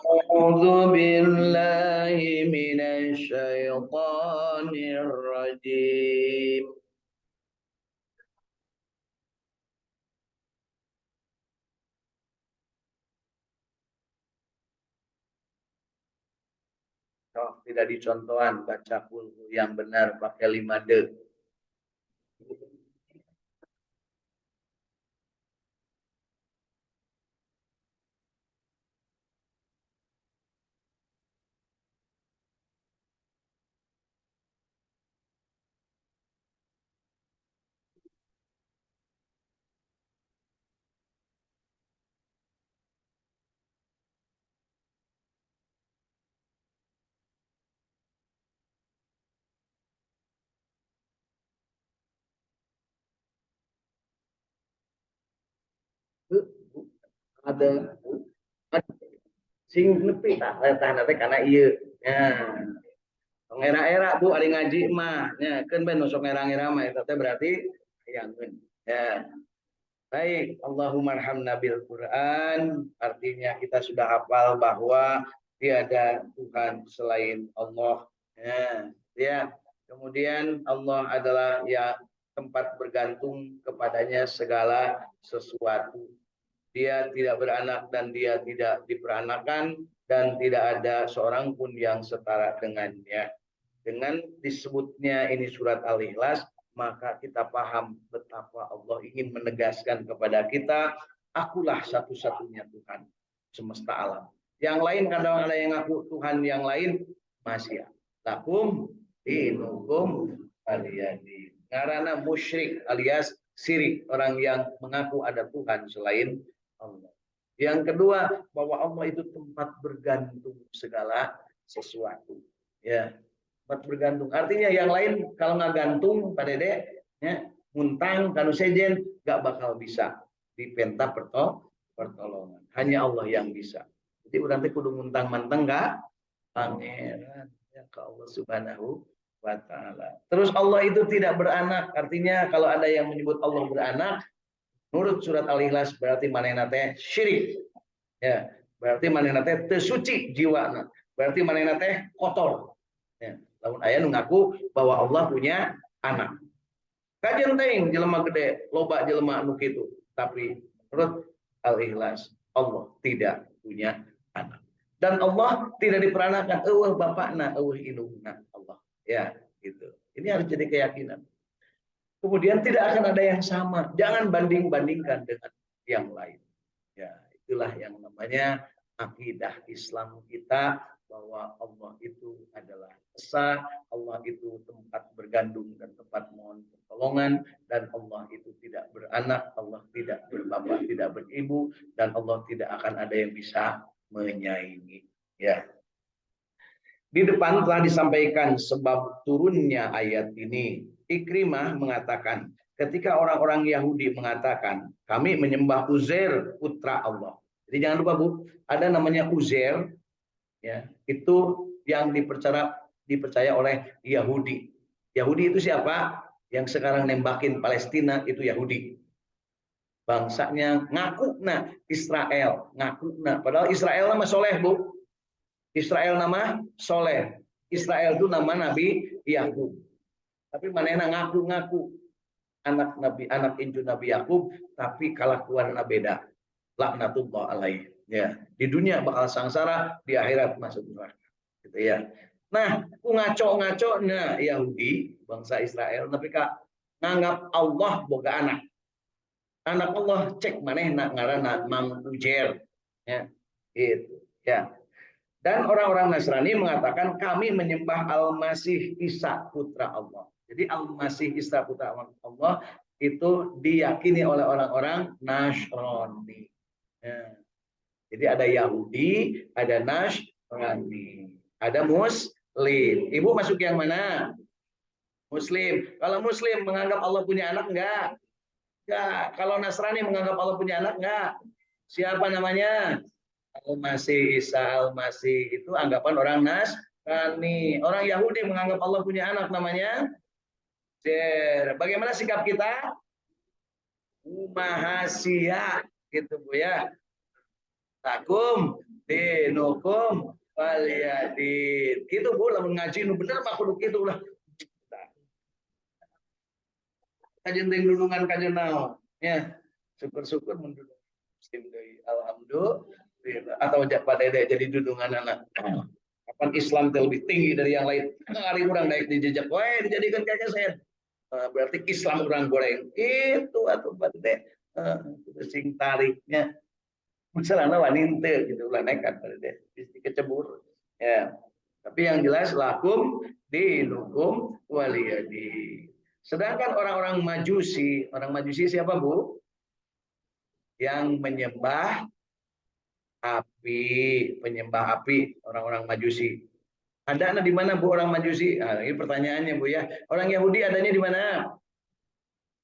A'udzu billahi minasy syaithanir rajim. Oh, tidak dicontohan baca kulhu yang benar pakai 5D. Ada sing nepi tak tahan karena iya. Ya. Era-era Bu ari ngaji mah nya keun ben sok era-era mah eta teh berarti yang ya. Baik, Allahumma arhamna bil Quran, artinya kita sudah hafal bahwa tiada Tuhan selain Allah. Ya, ya. Kemudian Allah adalah ya tempat bergantung kepadanya segala sesuatu. Dia tidak beranak dan dia tidak diperanakan dan tidak ada seorang pun yang setara dengannya. Dengan disebutnya ini surat Al-Ikhlas, maka kita paham betapa Allah ingin menegaskan kepada kita, akulah satu-satunya Tuhan semesta alam. Yang lain kadang ada yang ngaku Tuhan yang lain masih lakum dinukum aliyadi. Karena musyrik alias syirik, orang yang mengaku ada Tuhan selain Allah. Yang kedua, bahwa Allah itu tempat bergantung segala sesuatu. Ya, tempat bergantung. Artinya yang lain kalau nggak gantung Pak Dede, ya, muntang kalau sejen nggak bakal bisa dipenta pertolongan. Hanya Allah yang bisa. Jadi berarti kudu muntang manteng nggak pangeran ya ke Allah Subhanahu wa taala. Terus Allah itu tidak beranak. Artinya kalau ada yang menyebut Allah beranak, menurut surat Al-Ikhlas berarti manehna teh syirik. Ya, berarti manehna teh teu suci jiwana. Berarti manehna teh kotor. Ya, lamun aya nu ngaku bahwa Allah punya anak. Kajian teuing jelema gede, loba jelema nu kitu. Tapi menurut Al-Ikhlas, Allah tidak punya anak. Dan Allah tidak diperanakan eueuh bapakna, eueuh indungna Allah. Ya, gitu. Ini harus jadi keyakinan. Kemudian tidak akan ada yang sama. Jangan banding-bandingkan dengan yang lain. Ya, itulah yang namanya akidah Islam kita, bahwa Allah itu adalah esa, Allah itu tempat bergantung dan tempat mohon pertolongan, dan Allah itu tidak beranak, Allah tidak berbapak, tidak beribu, dan Allah tidak akan ada yang bisa menyaingi. Ya. Di depan telah disampaikan sebab turunnya ayat ini. Ikrimah mengatakan, ketika orang-orang Yahudi mengatakan, kami menyembah Uzair, putra Allah. Jadi jangan lupa Bu, ada namanya Uzair, ya, itu yang dipercaya oleh Yahudi. Yahudi itu siapa? Yang sekarang nembakin Palestina itu Yahudi. Bangsanya ngaku Israel, ngaku padahal Israel nama soleh Bu. Israel nama Soleh. Israel itu nama Nabi Yakub. Tapi manehna ngaku-ngaku anak Nabi, anak incu Nabi Yakub, tapi kalakuan beda. Laknatullah alaih. Ya, di dunia bakal sangsara, di akhirat masuk neraka. Gitu ya. Nah, ku ngaco-ngaco Yahudi, bangsa Israel, tapi kak nganggap Allah boga anak. Anak Allah cek manehna ngaranna Mang Ujer. Ya, gitu. Ya. Dan orang-orang Nasrani mengatakan kami menyembah Al-Masih Isa putra Allah. Jadi Al-Masih Isa putra Allah itu diyakini oleh orang-orang Nasrani. Ya. Jadi ada Yahudi, ada Nasrani, ada Muslim. Ibu masuk yang mana? Muslim. Kalau Muslim menganggap Allah punya anak enggak? Enggak. Kalau Nasrani menganggap Allah punya anak enggak? Siapa namanya? Al-Masih, Isa Al-Masih itu anggapan orang Nasrani. Orang Yahudi menganggap Allah punya anak namanya Zer. Bagaimana sikap kita? Mahasia gitu Bu ya. Takum dinukum waliyadin. Gitu Bu, lamun ngaji nu bener mah kudu kitu lah. Kajen ting dudungan kajen naon. Ya, syukur-syukur mendudung. Alhamdulillah. Atau pada jadi dudungan anak. Kapan Islam lebih tinggi dari yang lain? Hari orang naik di jejak, wah dijadikan kakek saya. Berarti Islam orang goreng. Itu atau bade sing tariknya. Misalnya wanita gitu lah nekat pada dia. Kecebur. Ya. Tapi yang jelas lakum dinukum waliyadi. Sedangkan orang-orang Majusi siapa Bu? Yang menyembah api, penyembah api, orang-orang Majusi. Ada di mana Bu orang Majusi? Nah, ini pertanyaannya Bu ya. Orang Yahudi adanya di mana?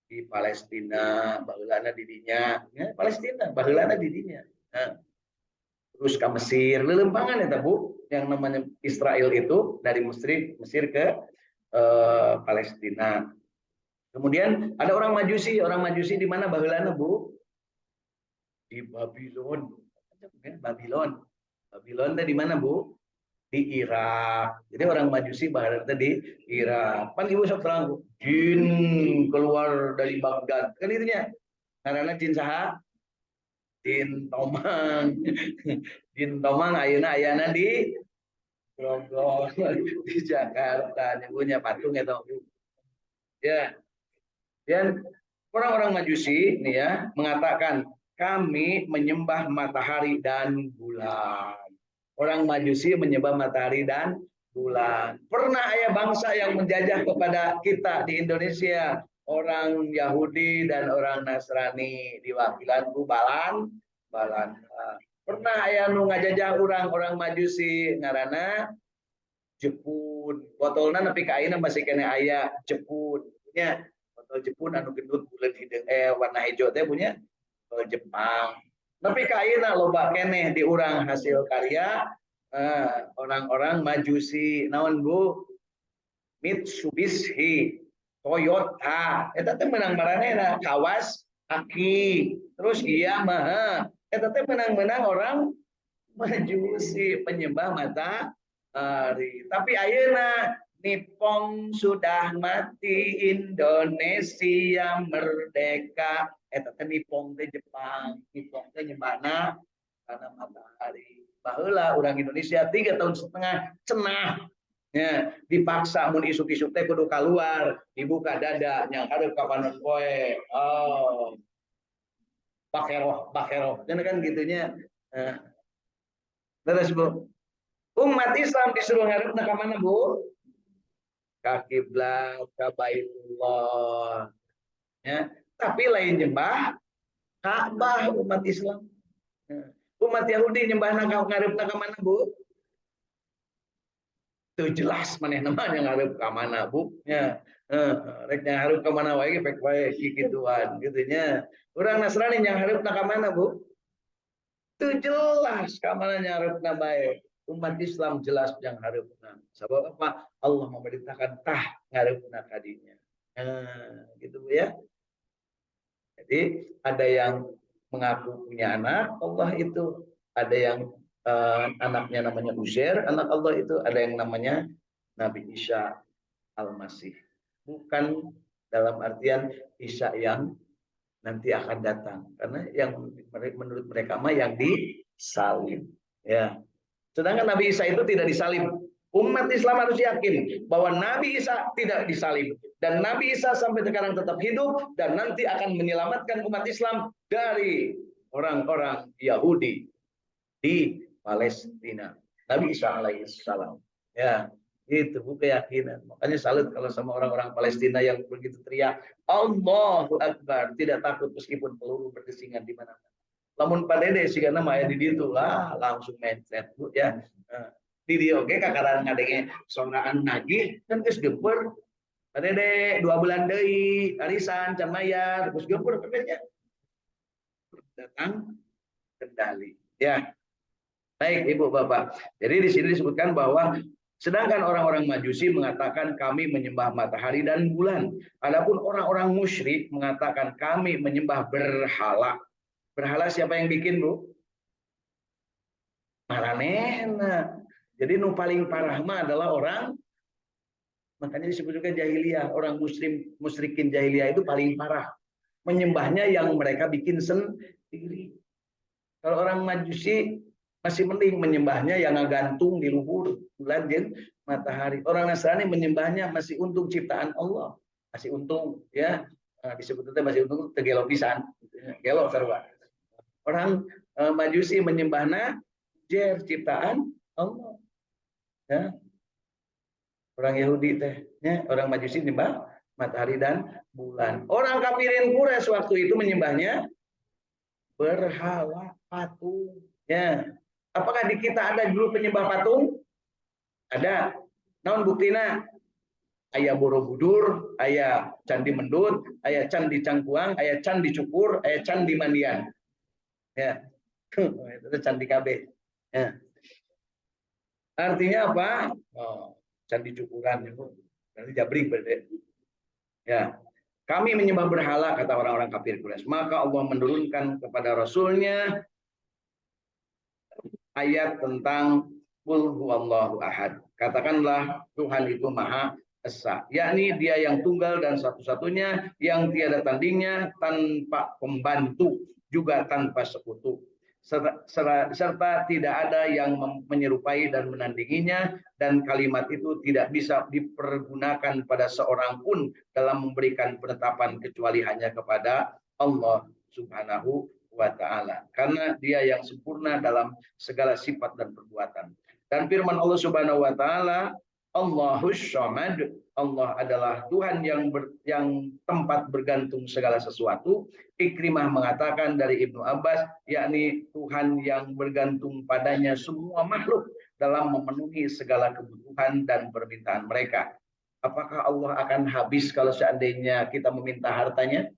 Di Palestina, baheulana didinya. Ya, Palestina, baheulana didinya. Nah, terus ke Mesir, lelempangan ya Bu, yang namanya Israel itu dari Mesir ke Palestina. Kemudian ada orang Majusi di mana baheulana Bu? Di Babylon. Babylon di mana Bu? Di Irak. Jadi orang Majusi baheulana di Irak. Pan ibu sok terang jin keluar dari Baghdad. Kan itunya. Karena jin saha? Jin Tomang. Jin Tomang ayeuna di Grogol di Jakarta. Punya patung ya toh. Ya. Dan orang-orang Majusi nih ya mengatakan kami menyembah matahari dan bulan. Orang Majusi menyembah matahari dan bulan. Pernah ada bangsa yang menjajah kepada kita di Indonesia, orang Yahudi dan orang Nasrani diwakilan Balan. Pernah ada nu ngajajah orang Majusi ngaranna Jepun. Botolna nepi ka ayeuna masih kena aya Jepun. Nya botol Jepun anu gendut bulan hidung warna hijau teh punya Jepang. Tapi kaina loba keneh di urang hasil karya orang-orang Majusi. Naon Bu? Mitsubishi, Toyota, eta teh menang maranehna, Kawasaki. Terus Yamaha, eta teh menang-menang orang Majusi penyembah matahari. Tapi ayeuna Nippon sudah mati, Indonesia merdeka. Eta teh Nippon teh Jepang, Nippon teh nyembahna karena matahari. Baheula orang Indonesia 3,5 tahun cenah. Ya, dipaksa mun isuk-isuk teh kudu keluar, dibuka dada yang hareup ka panon poe. Oh. Bakeroh. Jadi kan gitunya. Terus Bu, umat Islam disuruh ngarepna ka mana Bu? Ka kiblat, ka Baitullah. Ya, tapi lain nyembah Ka'bah umat Islam. Ya. Umat Yahudi nyembahna ka ngarepna ka mana Bu? Itu jelas maneh namanya ngarep ka mana Bu nya rek ngarep ka mana wae pek wae kikituan gitunya. Urang Nasrani yang hareup ka mana Bu? Itu jelas ka mana ngarepna bae. Umat Islam jelas yang hareupeuna. Sabab apa? Allah memerintahkan tah ngarepna ka dinya. Gitu Bu ya. Jadi ada yang mengaku punya anak, Allah itu ada yang anaknya namanya Uzair, anak Allah itu ada yang namanya Nabi Isa Al-Masih. Bukan dalam artian Isa yang nanti akan datang, karena yang menurut mereka mah yang disalib. Ya. Sedangkan Nabi Isa itu tidak disalib. Umat Islam harus yakin bahwa Nabi Isa tidak disalib dan Nabi Isa sampai sekarang tetap hidup dan nanti akan menyelamatkan umat Islam dari orang-orang Yahudi di Palestina. Nabi Isa alaihissalam. Ya, itu keyakinan. Makanya salut kalau sama orang-orang Palestina yang begitu teriak Allahu Akbar, tidak takut meskipun peluru berdesingan di mana-mana. Lamun padede sih karena maya di ditu lah langsung mindset Bu ya. Di dia oke kakaran ngadenge songaan nagih kan geus geumpeur. Padede 2 bulan deui arisan can mayar geus geumpeur pedenya. Datang kendali. Ya. Baik Ibu Bapak. Jadi di sini disebutkan bahwa sedangkan orang-orang Majusi mengatakan kami menyembah matahari dan bulan. Adapun orang-orang musyrik mengatakan kami menyembah berhala. Berhala siapa yang bikin Bu? maranehna. Jadi nu paling parah mah adalah orang, makanya disebut juga jahiliyah, orang musyrikin jahiliyah itu paling parah. Menyembahnya yang mereka bikin sendiri. Kalau orang Majusi masih mending menyembahnya yang ngagantung di luhur bulan dan matahari. Orang Nasrani menyembahnya masih untung ciptaan Allah, masih untung ya. Disebutnya masih untung tegelo pisan, gelo sarua. Orang Majusi menyembahnya jer ciptaan Allah. Ya. Orang Yahudi teh, ya, orang Majusi menyembah matahari dan bulan. Orang kafirin Quraisy waktu itu menyembahnya berhala patung. Ya. Apakah di kita ada dulu penyembah patung? Ada. Naon buktina? Aya Borobudur, aya Candi Mendut, aya Candi Cangkuang, aya Candi Cukur, aya Candi Mandian. Ya. Itu Candi KB. Ya. Artinya apa? Oh, Candi Cukuran itu. Nanti jabrik berarti. Ya. Kami menyembah berhala, kata orang-orang kafir Quraisy. Maka Allah menurunkan kepada Rasulnya ayat tentang Qul huwallahu ahad. Katakanlah Tuhan itu Maha Esa, yakni Dia yang tunggal dan satu-satunya, yang tiada tandingnya, tanpa pembantu, juga tanpa sekutu. Serta tidak ada yang menyerupai dan menandinginya, dan kalimat itu tidak bisa dipergunakan pada seorang pun dalam memberikan penetapan kecuali hanya kepada Allah Subhanahu wa ta'ala, karena Dia yang sempurna dalam segala sifat dan perbuatan. Dan firman Allah Subhanahu wa ta'ala, Allahus Samad, Allah adalah Tuhan yang tempat bergantung segala sesuatu. Ikrimah mengatakan dari Ibnu Abbas, yakni Tuhan yang bergantung padanya semua makhluk dalam memenuhi segala kebutuhan dan permintaan mereka. Apakah Allah akan habis kalau seandainya kita meminta hartanya?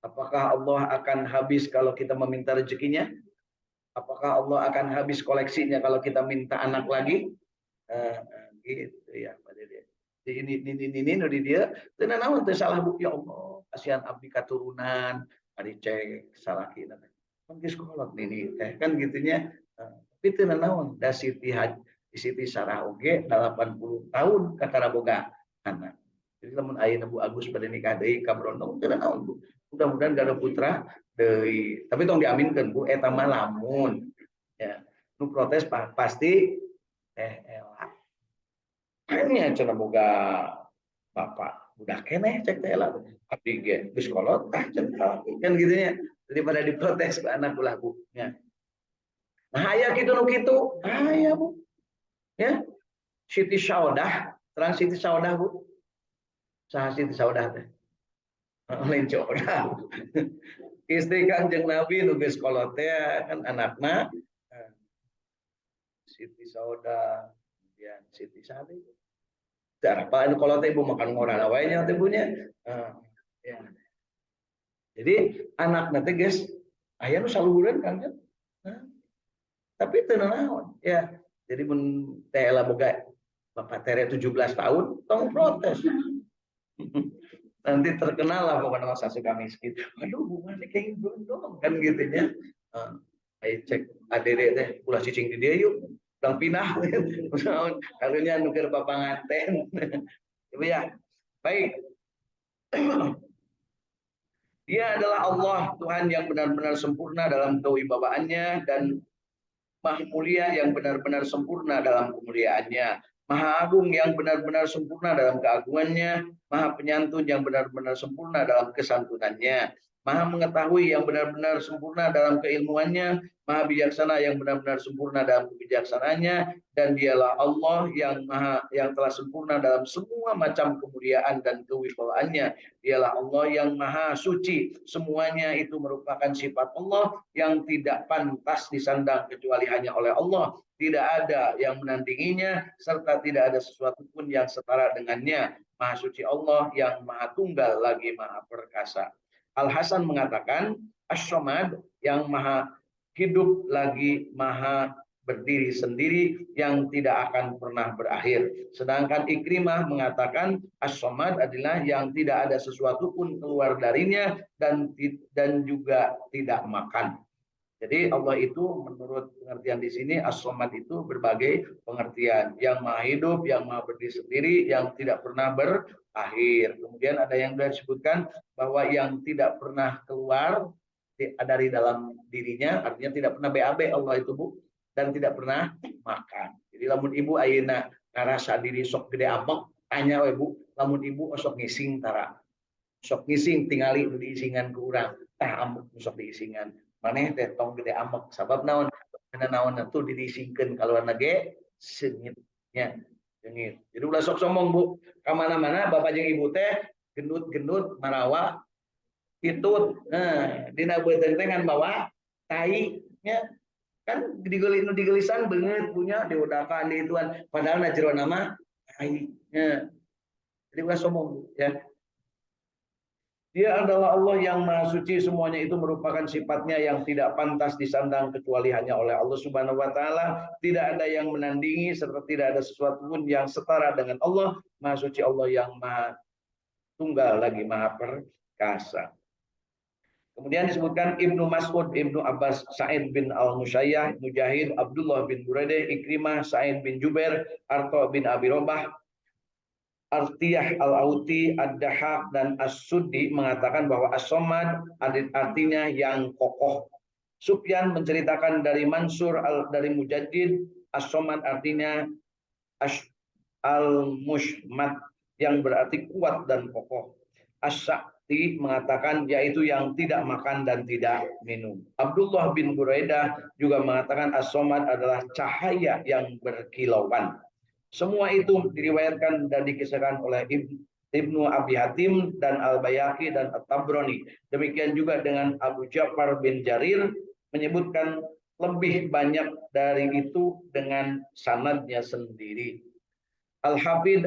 Apakah Allah akan habis kalau kita meminta rezekinya? Apakah Allah akan habis koleksinya kalau kita minta anak lagi? Gitu ya, Pak Dede. Ini dia, tenan naon teh salah bu, ya Allah, kasihan abdi katurunan, ari cek salah kita. Kan geus kolot ini teh kan gitunya. Tapi tenan naon da Siti Sarah oge 80 tahun kakara boga anak. Jadi lamun ayeuna Bu Agus pada nikah deui ka Brondong tenan naon Bu. Mudah-mudahan gak ada putra deui. Tapi tong diaminkeun Bu eta mah lamun ya. Nu protes pasti elak. Hanya cenah boga bapak budak keneh cek teh lah abdi ge geus kolot cenah kan gitu nya daripada diprotes ke anak ulah Bu nya. Nah aya kitu nu kitu aya Bu ya. Siti Saudah, terang Siti Saudah Bu. Saha Siti Saudah teh? Lain Saudah. Istri Kanjeng Nabi nu geus kolot teh kan anakna Siti Saudah, kemudian Siti Sari. Apa anu kolot teh ibu makan ngorana wae nya teh punya. Ya. Jadi anakna teh geus aya nu saluhureun kan. Tapi teu naon ya. Jadi mun teh ela boga bapak tere 17 tahun tong protes. Nanti terkenal lah pokoknya masa suka miskin. Aduh hubungannya kayak Brondong kan gitu ya. Ayo cek adere teh ulah cicing di dia yuk. Ulang pinah. Karunya nukir papanganten. Ibu ya. Baik. Dia adalah Allah, Tuhan yang benar-benar sempurna dalam kewibawaannya dan Maha Mulia yang benar-benar sempurna dalam kemuliaannya. Maha Agung yang benar-benar sempurna dalam keagungannya. Maha Penyantun yang benar-benar sempurna dalam kesantunannya. Maha Mengetahui yang benar-benar sempurna dalam keilmuannya. Maha Bijaksana yang benar-benar sempurna dalam kebijaksanaannya. Dan Dialah Allah yang telah sempurna dalam semua macam kemuliaan dan kewibawaannya. Dialah Allah yang Maha Suci. Semuanya itu merupakan sifat Allah yang tidak pantas disandang kecuali hanya oleh Allah. Tidak ada yang menandinginya, serta tidak ada sesuatu pun yang setara dengannya. Maha Suci Allah yang Maha Tunggal lagi Maha Perkasa. Al-Hasan mengatakan, As-Samad yang Maha Hidup lagi Maha berdiri sendiri yang tidak akan pernah berakhir. Sedangkan Ikrimah mengatakan As-Samad adalah yang tidak ada sesuatu pun keluar darinya dan juga tidak makan. Jadi Allah itu menurut pengertian di sini as-somad itu berbagai pengertian. Yang maha hidup, yang maha berdiri sendiri, yang tidak pernah berakhir. Kemudian ada yang sudah disebutkan bahwa yang tidak pernah keluar dari dalam dirinya, artinya tidak pernah BAB Allah itu Bu, dan tidak pernah makan. Jadi lamun ibu ayeuna ngarasa diri sok gede amek, tanya we Bu, lamun ibu sok ngising tara. Sok ngising tingali nu diisingan ku urang, tah amuk sok diisingan. Maneh teh tong gede amek sabab naon? Karena naon atuh diisingkeun kaluarna ge seungitnya. Seungit. Jadi ulah sok sombong Bu, ka mana-mana bapak jeung ibu teh gendut-gendut marawa itut. Nah, dina beuteung teh ngan bawa tai nya kan digelisan beungeut punya diodakan di ituan padahal na jero nama tai nya. Jadi ulah sombong Bu ya. Dia adalah Allah yang Maha Suci, semuanya itu merupakan sifatnya yang tidak pantas disandang kecuali hanya oleh Allah Subhanahu wa taala. Tidak ada yang menandingi serta tidak ada sesuatu pun yang setara dengan Allah. Maha Suci Allah yang Maha Tunggal lagi Maha Perkasa. Kemudian disebutkan Ibnu Mas'ud, Ibnu Abbas, Sa'id bin Al-Musayyah, Mujahid, Abdullah bin Buraidah, Ikrimah, Sa'id bin Jubair, Arta bin Abi Robah, Artiyah Al-Auti, Ad-Dahaq, dan As-Suddi mengatakan bahwa As-Somad artinya yang kokoh. Sufyan menceritakan dari Mansur dari Mujaddid, As-Somad artinya Al-Mushmat yang berarti kuat dan kokoh. As-Sakti mengatakan yaitu yang tidak makan dan tidak minum. Abdullah bin Buraidah juga mengatakan As-Somad adalah cahaya yang berkilauan. Semua itu diriwayatkan dan dikisahkan oleh Ibnu Abi Hatim dan Al-Bayhaqi dan At-Tabrani. Demikian juga dengan Abu Ja'far bin Jarir menyebutkan lebih banyak dari itu dengan sanadnya sendiri. Al-Hafidh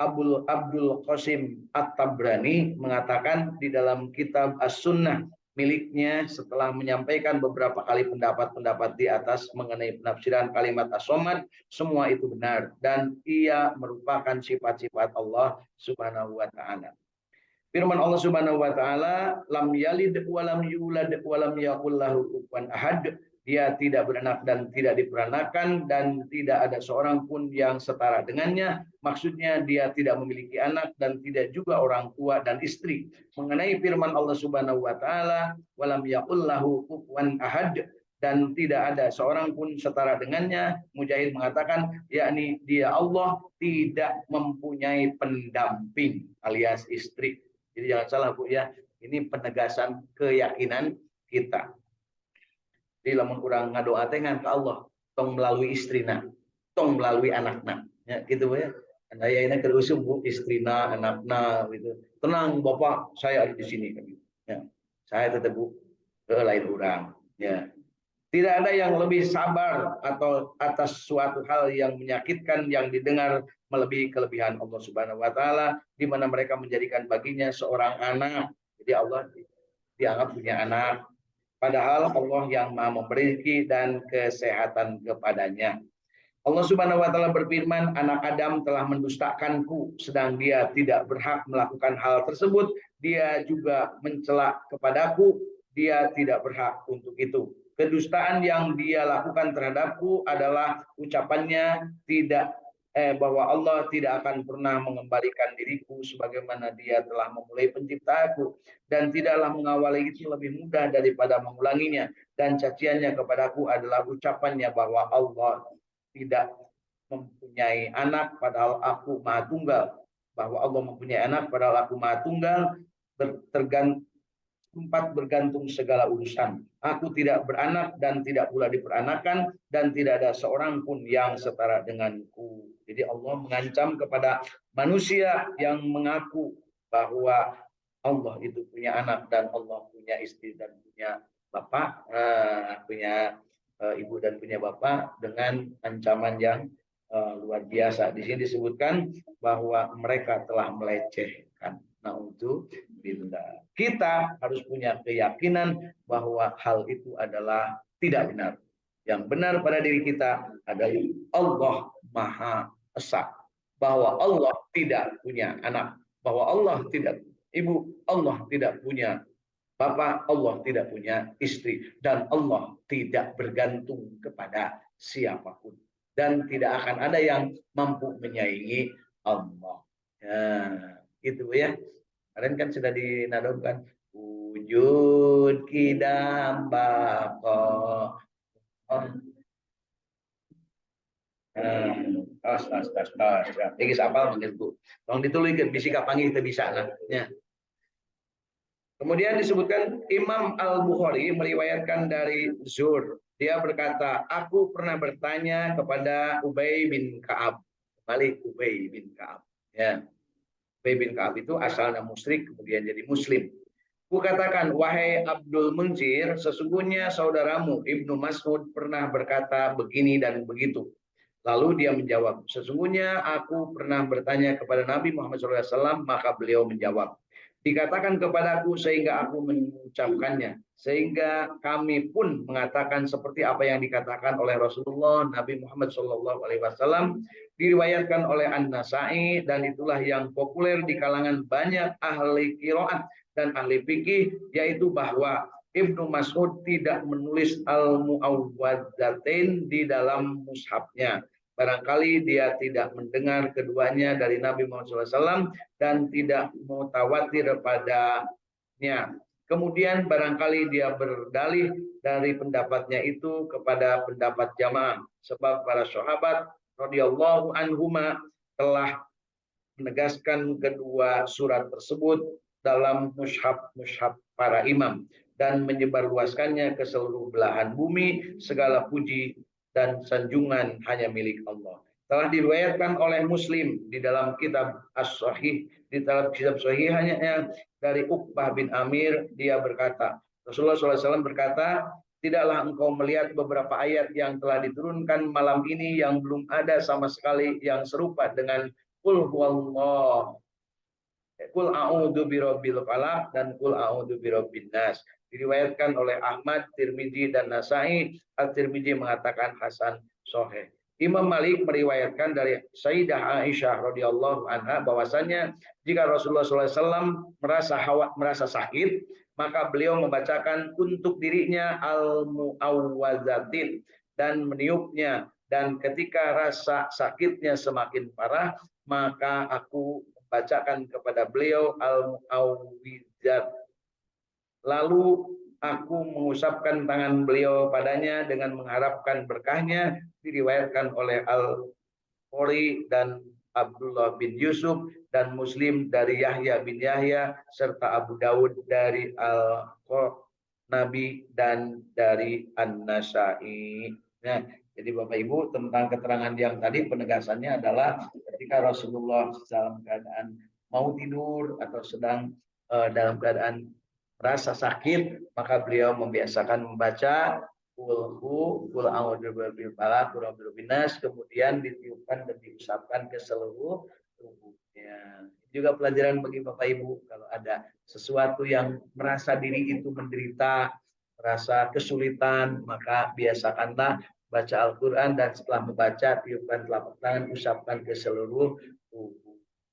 Abdul Qasim At-Tabrani mengatakan di dalam kitab As-Sunnah miliknya setelah menyampaikan beberapa kali pendapat-pendapat di atas mengenai penafsiran kalimat as-somad, semua itu benar dan ia merupakan sifat-sifat Allah Subhanahu wa taala. Firman Allah Subhanahu wa taala, lam yalid wa lam yulad wa lam yakul lahu kufuwan ahad. Dia tidak beranak dan tidak diperanakan dan tidak ada seorang pun yang setara dengannya. Maksudnya dia tidak memiliki anak dan tidak juga orang tua dan istri. Mengenai firman Allah Subhanahu wa taala, walam yakul lahu kufuwan ahad, dan tidak ada seorang pun setara dengannya. Mujahid mengatakan yakni dia Allah tidak mempunyai pendamping alias istri. Jadi jangan salah Bu ya, ini penegasan keyakinan kita. Jadi lamun kurang ngadoa teh ngan ka Allah, tong melalui istrina, tong melalui anakna. Ya gitu Bu ya. Aya ini keusum Bu, istrina, anakna gitu. Tenang Bapak, saya ada di sini gitu. Ya. Saya tetap Bu lain orang. Ya. Tidak ada yang lebih sabar atau atas suatu hal yang menyakitkan yang didengar melebihi kelebihan Allah Subhanahu wa taala di mana mereka menjadikan baginya seorang anak. Jadi Allah dianggap punya anak. Padahal Allah yang Maha memberi rezeki dan kesehatan kepadanya. Allah Subhanahu wa taala berfirman, anak Adam telah mendustakanku sedang dia tidak berhak melakukan hal tersebut. Dia juga mencela kepadaku, dia tidak berhak untuk itu. Kedustaan yang dia lakukan terhadapku adalah ucapannya bahwa Allah tidak akan pernah mengembalikan diriku sebagaimana dia telah memulai penciptaanku dan tidaklah mengawali itu lebih mudah daripada mengulanginya, dan caciannya kepadaku adalah ucapannya bahwa Allah tidak mempunyai anak padahal aku Maha Tunggal, bahwa Allah mempunyai anak padahal aku Maha Tunggal, tempat bergantung segala urusan. Aku tidak beranak dan tidak pula diperanakan dan tidak ada seorang pun yang setara denganku. Jadi Allah mengancam kepada manusia yang mengaku bahwa Allah itu punya anak dan Allah punya istri dan punya bapak, punya ibu dan punya bapak dengan ancaman yang luar biasa. Di sini disebutkan bahwa mereka telah melecehkan. Nah, untuk kita harus punya keyakinan bahwa hal itu adalah tidak benar. Yang benar pada diri kita adalah Allah Maha Esa, bahwa Allah tidak punya anak, bahwa Allah tidak ibu, Allah tidak punya Bapak, Allah tidak punya istri dan Allah tidak bergantung kepada siapapun dan tidak akan ada yang mampu menyaingi Allah. Ya, itu ya. Kemarin kan sudah dinadomkan wujud kidam bako. Tas. Iki sapal manggil Bu. Tolong dituluykeun bisi kapanggih teu bisa nah. Ya. Kemudian disebutkan Imam Al-Bukhari meriwayatkan dari Zur. Dia berkata, aku pernah bertanya kepada Ubay bin Ka'ab. Balik Ubay bin Ka'ab. Ya. Ubay bin Ka'ab itu asalnya musyrik, kemudian jadi muslim. Kukatakan, wahai Abdul Munzir, sesungguhnya saudaramu Ibnu Mas'ud pernah berkata begini dan begitu. Lalu dia menjawab, sesungguhnya aku pernah bertanya kepada Nabi Muhammad SAW, maka beliau menjawab. Dikatakan kepadaku sehingga aku mengucapkannya. Sehingga kami pun mengatakan seperti apa yang dikatakan oleh Rasulullah Nabi Muhammad SAW. Diriwayatkan oleh An-Nasai dan itulah yang populer di kalangan banyak ahli qiraat dan ahli fikih, yaitu bahwa Ibnu Mas'ud tidak menulis al-mu'awwadzatain di dalam mushafnya. Barangkali dia tidak mendengar keduanya dari Nabi Muhammad SAW dan tidak mutawatir padanya. Kemudian barangkali dia berdalih dari pendapatnya itu kepada pendapat jamaah. Sebab para sahabat radhiyallahu anhuma telah menegaskan kedua surat tersebut dalam mushaf para imam dan menyebarluaskannya ke seluruh belahan bumi. Segala puji dan sanjungan hanya milik Allah. Telah diriwayatkan oleh Muslim di dalam kitab As-Sahih, di dalam kitab Sahih hanya dari Uqbah bin Amir, dia berkata, Rasulullah SAW berkata, tidaklah engkau melihat beberapa ayat yang telah diturunkan malam ini yang belum ada sama sekali yang serupa dengan Qul huwallah, Qul a'udzu birabbil falaq dan Qul a'udzu birabbin nas. Diriwayatkan oleh Ahmad, Tirmizi dan Nasai. At-Tirmizi mengatakan hasan sahih. Imam Malik meriwayatkan dari Sayyidah Aisyah radhiyallahu anha bahwasanya jika Rasulullah SAW merasa sakit, maka beliau membacakan untuk dirinya al-mu'awwadzatin dan meniupnya, dan ketika rasa sakitnya semakin parah, maka aku bacakan kepada beliau al-mu'awwidzat. Lalu aku mengusapkan tangan beliau padanya dengan mengharapkan berkahnya. Diriwayatkan oleh Al-Bukhari dan Abdullah bin Yusuf dan Muslim dari Yahya bin Yahya serta Abu Dawud dari Al-Nabi dan dari An-Nasai. Nah, jadi Bapak Ibu, tentang keterangan yang tadi penegasannya adalah ketika Rasulullah dalam keadaan mau tidur atau sedang dalam keadaan merasa sakit, maka beliau membiasakan membaca Qul a'udzu birabbil falaq, Qul a'udzu birabbin nas, kemudian ditiupkan dan diusapkan ke seluruh tubuhnya. Juga pelajaran bagi Bapak Ibu, kalau ada sesuatu yang merasa diri itu menderita, merasa kesulitan, maka biasakanlah baca Al-Quran dan setelah membaca tiupkan telapak tangan, usapkan ke seluruh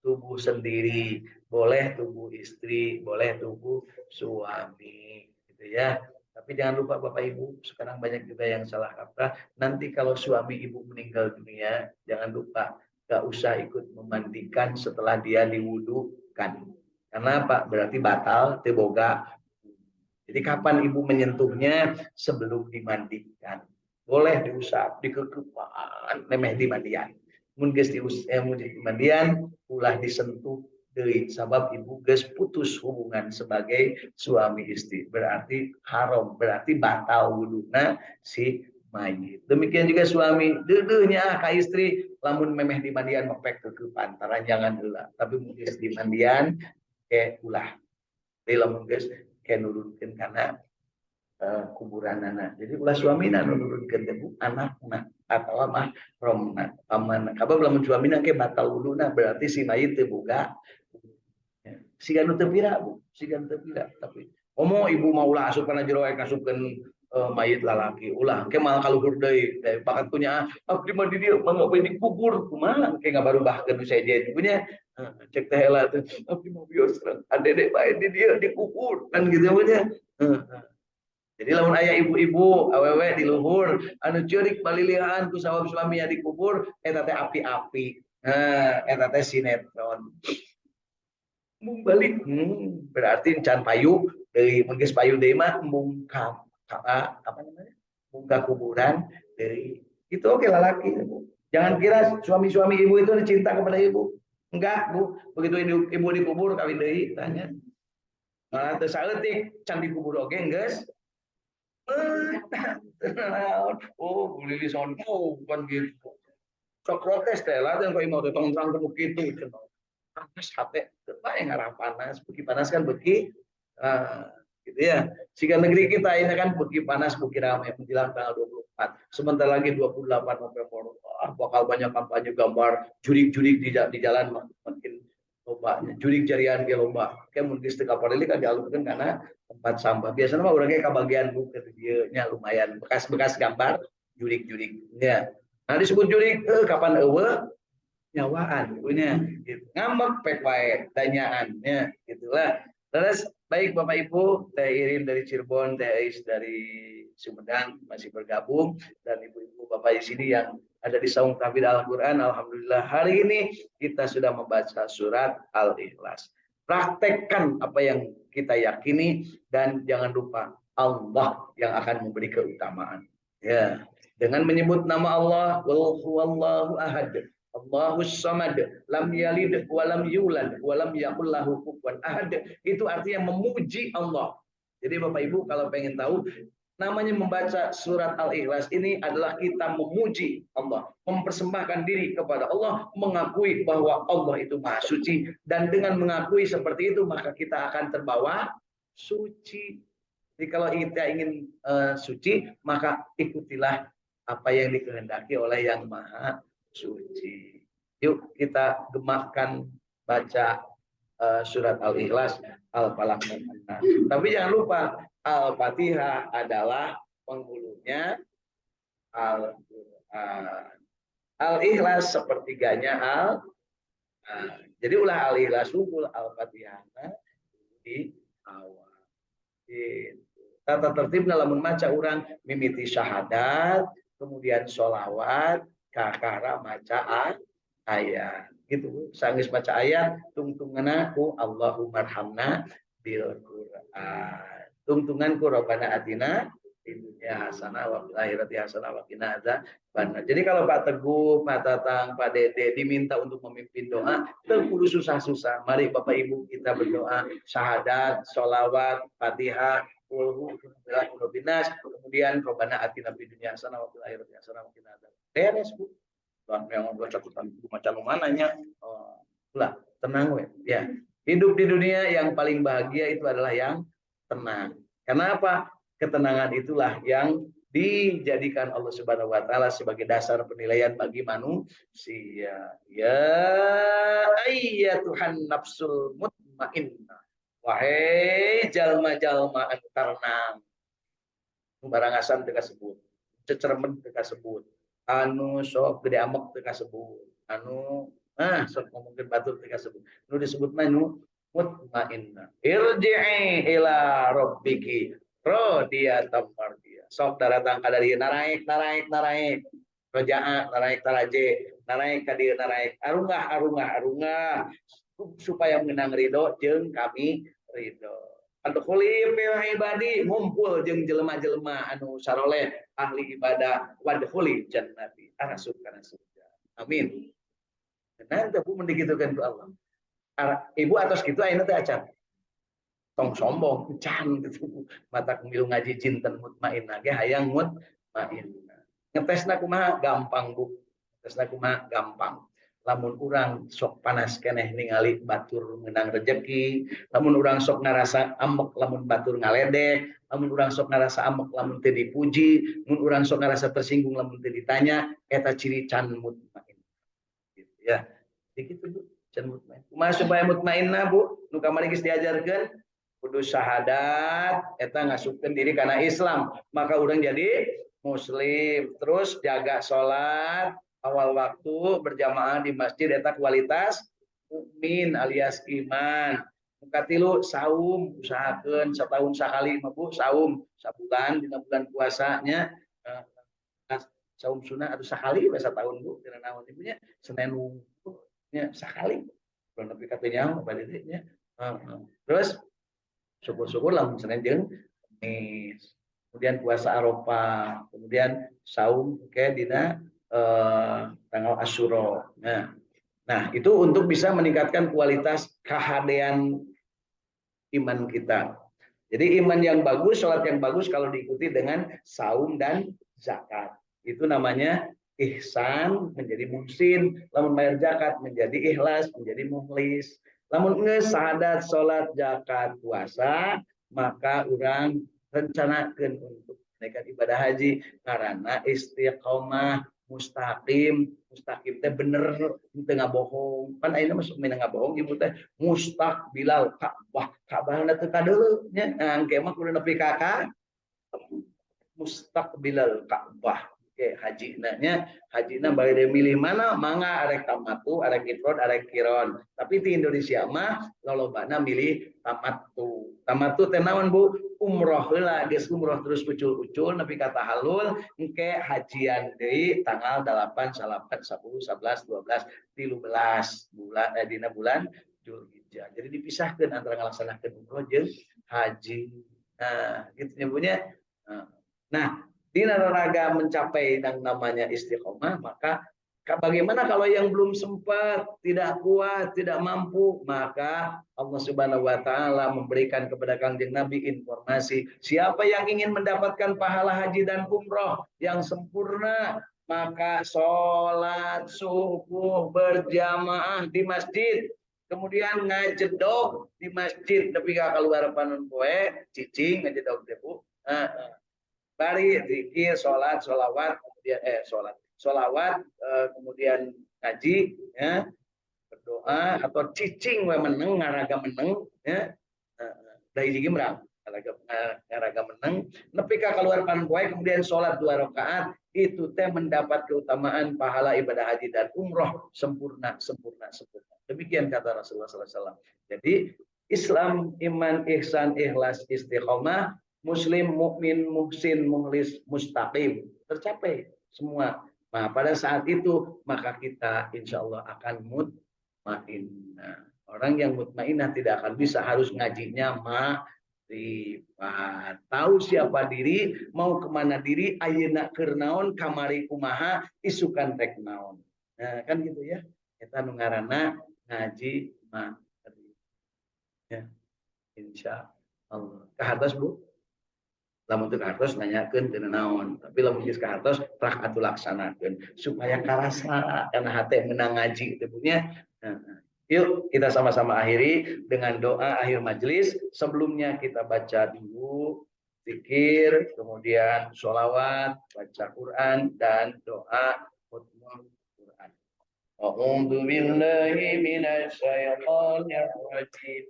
tubuh sendiri, boleh tubuh istri, boleh tubuh suami, gitu ya. Tapi jangan lupa Bapak Ibu, sekarang banyak juga yang salah kaprah. Nanti kalau suami ibu meninggal dunia, jangan lupa gak usah ikut memandikan setelah dia diwudukan. Karena apa? Berarti batal, teboga. Jadi kapan ibu menyentuhnya? Sebelum dimandikan. Boleh diusap, dikekepan, nemeh di mandian. Mun geus di mandian, ulah disentuh deui sabab ibu geus putus hubungan sebagai suami istri, berarti haram, berarti batal wuduna si mayit. Demikian juga suami deudeuhnya ka istri lamun memeh di mandian mepek kekepan tara jangan heula, tapi mun geus di mandian ke ulah deui lamun geus ke nurunkeun kana kuburan anak. Jadi ulah suamina nurunkeun teh anakna atau mah romna paman. Kabeh lamun suamina ke batal wuduna berarti si mayit teh boga siga nu teu pira Bu, siga nu teu pira. Tapi ibu mau ulah asup kana jero asup mayit lalaki ulah ke mal kaluhur deui bakat punya abdi mah di dieu mangga bae dikubur kumaha ke ngabaru bahkeun nu sejen punya cek teh heula teh abdi mah bios adede bae di dieu dikubur kan gitu punya. Jadi lamun aya ibu-ibu awewe di luhur anu ceurik balilihan ku sawab suaminya dikubur eta teh api-api. Eta teh sinetron. Mung balik berarti can payu deui mun geus payu deui mah mung apa namanya? Mung ka kuburan deui. Itu oke lalaki. Jangan kira suami-suami ibu itu cinta kepada ibu. Enggak, Bu. Begitu ibu dikubur kawin deui tanya. Nah, teu saeutik can dikubur oge geus oh, lili sonpo kan gitu. Sok protes teh lah dan kau mau tong terang temu gitu cenah. Panas hate teu bae ngarang panas, beuki panas kan beuki gitu ya. Jika negeri kita ini kan beuki panas beuki ramai menjelang tanggal 24. Sebentar lagi 28 November. Bakal banyak kampanye gambar jurik-jurik di jalan makin loba. Jurik jarian ge loba. Kayak mun geus teu kaparili kan dialungkeun kana tempat sampah. Biasanya mah urangnya kebagian buku dia nya lumayan bekas-bekas gambar jurik-juriknya. Nah disebut jurik kapan eueuh nyawaan punya gitu. Ngambek pek wae tanyaan ya gitulah. Terus baik Bapak Ibu, Teh Irin dari Cirebon, Teh Ais dari Sumedang masih bergabung dan ibu-ibu Bapak di sini yang ada di saung tahfidz Al-Qur'an. Alhamdulillah hari ini kita sudah membaca surat Al-Ikhlas. Praktekkan apa yang kita yakini dan jangan lupa Allah yang akan memberi keutamaan. Ya, dengan menyebut nama Allah, Qul huwallahu ahad, Allahus samad, lam yalid wa lam yulad wa lam yakul lahu kufuwan ahad. Itu artinya memuji Allah. Jadi Bapak Ibu kalau pengen tahu namanya membaca surat Al-Ikhlas ini adalah kita memuji Allah, mempersembahkan diri kepada Allah, mengakui bahwa Allah itu Maha Suci dan dengan mengakui seperti itu maka kita akan terbawa suci. Jadi kalau kita ingin suci maka ikutilah apa yang dikehendaki oleh Yang Maha Suci. Yuk kita gemakan baca surat Al-Ikhlas, Al-Falaq dan An-Nas. Tapi jangan lupa Al-Fatihah adalah penghulunya Al-Quran. Al-Ikhlas sepertiganya jadi ulah Al-Ikhlas unggul Al-Fatihah di awal. Tata tertibnya lamun maca urang mimiti syahadat, kemudian sholawat, kakara maca ayat. Gitu sanggeus maca ayat tungtunganna ku Allahummarhamna bil Qur'an. Tungtungan ku Rabbana atina di dunia hasanah wa fil akhirati hasanah wa qina adzabannar. Jadi kalau Pak Teguh, Pak Tatang, Pak Dede diminta untuk memimpin doa, teu kudu susah-susah. Mari Bapak Ibu kita berdoa syahadat, sholawat, Fatihah, kemudian Rabbana atina fid dunya hasanah wa fil akhirati hasanah wa qina adzabannar. Beres, Bu. Dan yang catatan macam mananya lah tenang we ya. Hidup di dunia yang paling bahagia itu adalah yang tenang. Karena apa? Ketenangan itulah yang dijadikan Allah Subhanahu wa taala sebagai dasar penilaian bagi manusia. Ya ayyatuhan nafsul mutmainnah. Wahai jalma-jalma anu tenang. Barang asam teu kasebut. Cecermen teu kasebut. Anu sok gede amek teu kasebut. Anu sok ngomongkeun batur teu kasebut. Nu disebut mah nu mutmainnah. Irji'i ila rabbiki radiyatan mardiyah. Sok datang ka dieu naraek. Rojaa naraek taraje, naraek ka dieu naraek. Arungah supaya mengenang ridho jeung kami ridho. Adkhuli fi ibadi ngumpul jeung jelema-jelema anu saroleh ahli ibadah wadkhuli jannati arasuk kana surga. Amin. Nanti Bu mendigitukeun ku Allah. Ibu atos kitu ayeuna teh acan. Tong sombong can gitu. Mata milu ngaji jinten mutmainnah ge hayang mutmainnah. Ngetesna kumaha gampang Bu. Ngetesna kumaha gampang. Lamun urang sok panas keneh ningali batur menang rejeki, lamun urang sok ngarasa ambek lamun batur ngaledek, lamun urang sok ngarasa ambek lamun teu dipuji, lamun urang sok ngarasa tersinggung lamun teu ditanya, eta ciri can mutmain. Gitu ya. Jadi gitu Bu, can mutmain. Kumaha supaya mutmainnah Bu? Nu kamari geus diajarkeun kudu syahadat eta ngasupkeun diri karena Islam maka orang jadi muslim terus jaga sholat awal waktu berjamaah di masjid eta kualitas mukmin alias iman muka tilu saum usahakeun setahun sekali mah Bu saum sabulan dina bulan puasanya saum sunnah atau sekali bahasa tahun Bu dina naon ibunya Senin nya sekali belum tapi katanya apa nya terus syukur-syukur lamun Senin jeung Kamis. Kemudian puasa Arafah, kemudian saum ke dina tanggal Asyura. Nah, itu untuk bisa meningkatkan kualitas kehadean iman kita. Jadi iman yang bagus, sholat yang bagus kalau diikuti dengan saum dan zakat. Itu namanya ihsan menjadi muhsin, lamun bayar zakat menjadi ikhlas, menjadi mukhlis. Lamun nge sahadat, sholat, zakat, puasa, maka orang rencanakan untuk menaikkan ibadah haji karena istiqomah mustaqim teh bener tengah bohong kan ayeuna masuk mina bohong ibu teh mustaqbilal Ka'bah Ka'bah teh kadeuleu nya engke mah kudu nepi ka mustaqbilal Ka'bah oke haji nya bari dia milih mana mangga arek tamatu arek ifrad arek kiron tapi di Indonesia mah lolobana milih tamatu teh naon Bu umroh heula geus umroh terus ucul-ucul nepi ka tahallul engke hajian deui tanggal 8 9 10 11 12 13 bulan dina bulan Zulhijjah jadi dipisahkeun antara ngalaksanakeun umroh jeung haji nah gitu nyebutnya nah di olahraga mencapai yang namanya istiqomah, maka bagaimana kalau yang belum sempat, tidak kuat, tidak mampu, maka Allah Subhanahu wa taala memberikan kepada Kanjeng Nabi informasi, siapa yang ingin mendapatkan pahala haji dan umroh yang sempurna, maka sholat subuh berjamaah di masjid. Kemudian ngajedog di masjid tapi keluar panon poe cicing ngajedog teh Bu. Bari zikir sholat sholawat kemudian sholawat kemudian ngaji ya berdoa atau cicing we meneng ngaraga meneng ya dari hiji merang ngaraga meneng nepi ka keluar pan poe kemudian sholat 2 rakaat itu teh mendapat keutamaan pahala ibadah haji dan umroh sempurna demikian kata Rasulullah SAW. Jadi Islam iman ihsan ikhlas istiqomah muslim, mukmin, muhsin, mukhlis, mustaqim tercapai semua. Nah, pada saat itu maka kita insya Allah akan mutmainnah. Orang yang mutmainnah tidak akan bisa harus ngajinya ma'rifat. Tahu siapa diri, mau kemana diri, ayeuna keur naon, kamari kumaha, isukan rek naon. Nah, kan gitu ya. Kita nu ngaranna ngaji ma'rifat. Ya. Insya Allah. Kahartos Bu? Lamun teu kahartos nanyakeun teu naon tapi lamun geus kahartos trak atuh laksanakeun supaya karasa kana hate menang ngaji teh punya yuk kita sama-sama akhiri dengan doa akhir majelis sebelumnya kita baca dulu zikir kemudian sholawat baca Quran dan doa khutbah Quran a'udzu billahi minasy syaithanir rajim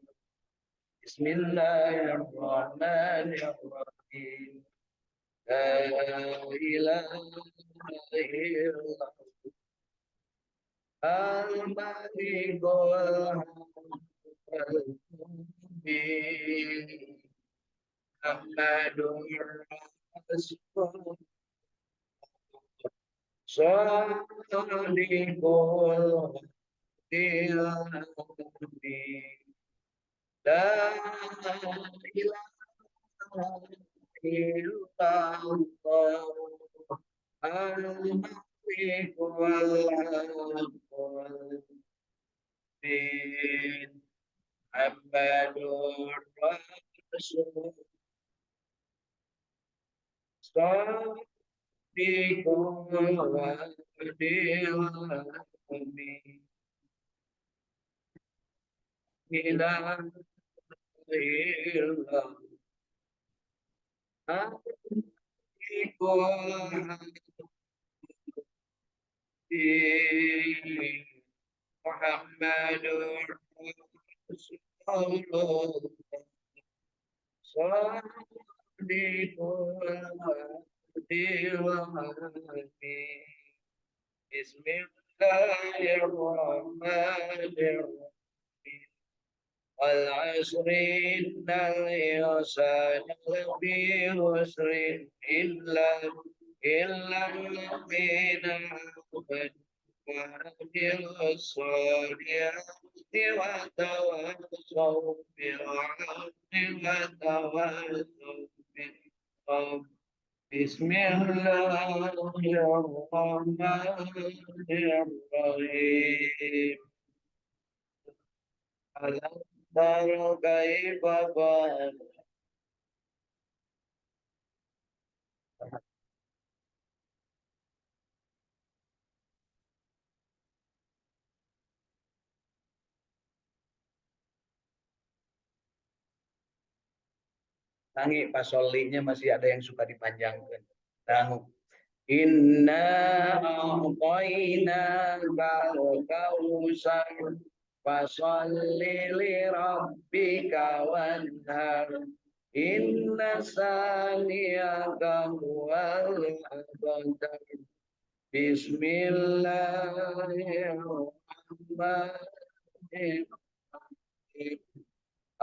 Bismillahirrahmanirrahim. La ilaha illallah. Al-Badi'ul Muhammadur Rasul. Shadiqul Dilani. La ilaha illallah al-Malik wal-Din Muhammadur Rasul Shadiqul Dilani ilaha illallah Muhammadur Rasulullah صادق الوعد. بسم الله الرحمن الرحيم. والعصر إن الإنسان لفي خسر إلا الذين آمنوا وعملوا الصالحات وتواصوا بالحق وتواصوا بالصبر. بسم الله الرحمن الرحيم. ألم تر كيف فعل. Tangi pasolinya masih ada yang suka dipanjangkan. Tangu. Inna a'tayna kausar fasalli li rabbika wanhar. Inna saniyaka huwal abtar. Bismillahirrahmanirrahim.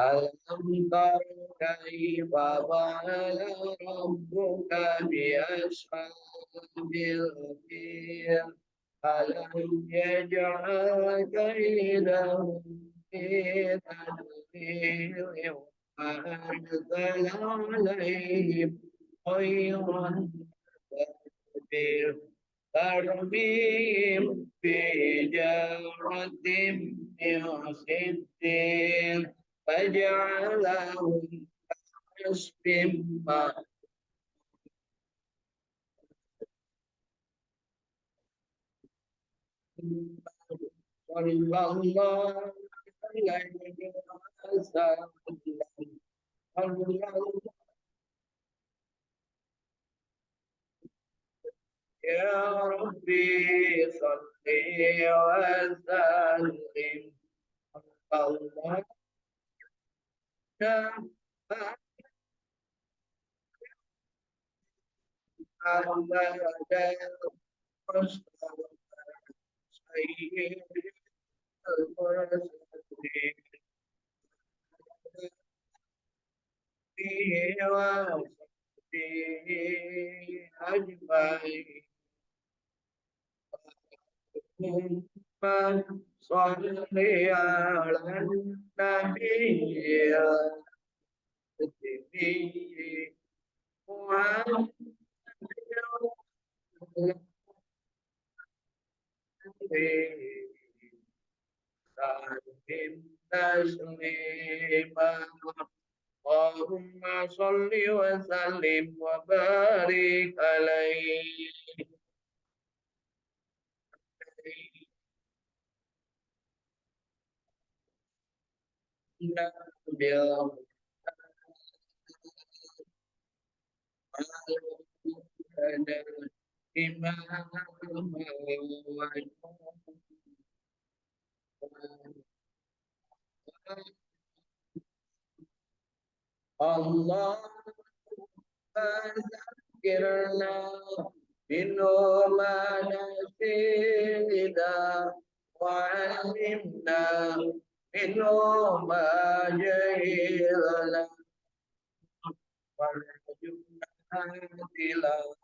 Alam tara kaifa fa'ala rabbuka bi ashabil fil. Alam yaj'al kaidahum fi tadlil wa arsala 'alaihim طيرا ترميهم بحجارة من سجيل فجعلهم كعصف مأكول. صلى الله عليه وسلم. يا ربي صل وسلم. الله سيد المرسلين وصحبه أجمعين. اللهم صل على النبي محمد تسليما. اللهم صل وسلم وبارك عليه. Allah ذكرنا منه ما نسينا وعلمنا منه ما جهلنا وارزقنا تلاوته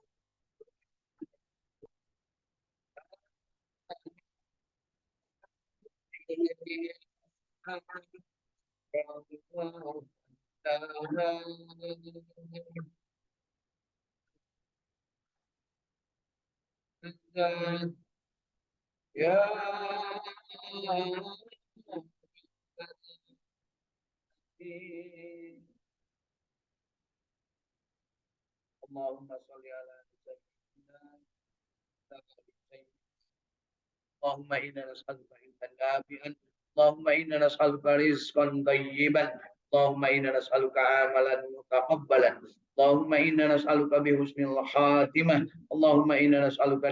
ya Allahumma sholli ala sayyidina Allahumma inna nas'aluka ilman nafi'an. Allahumma inna nas'aluka rizqan thayyiban. Allahumma inna nas'aluka amalan mutaqabbalan. Allahumma inna nas'aluka bi husnil khatimah. Allahumma inna nas'aluka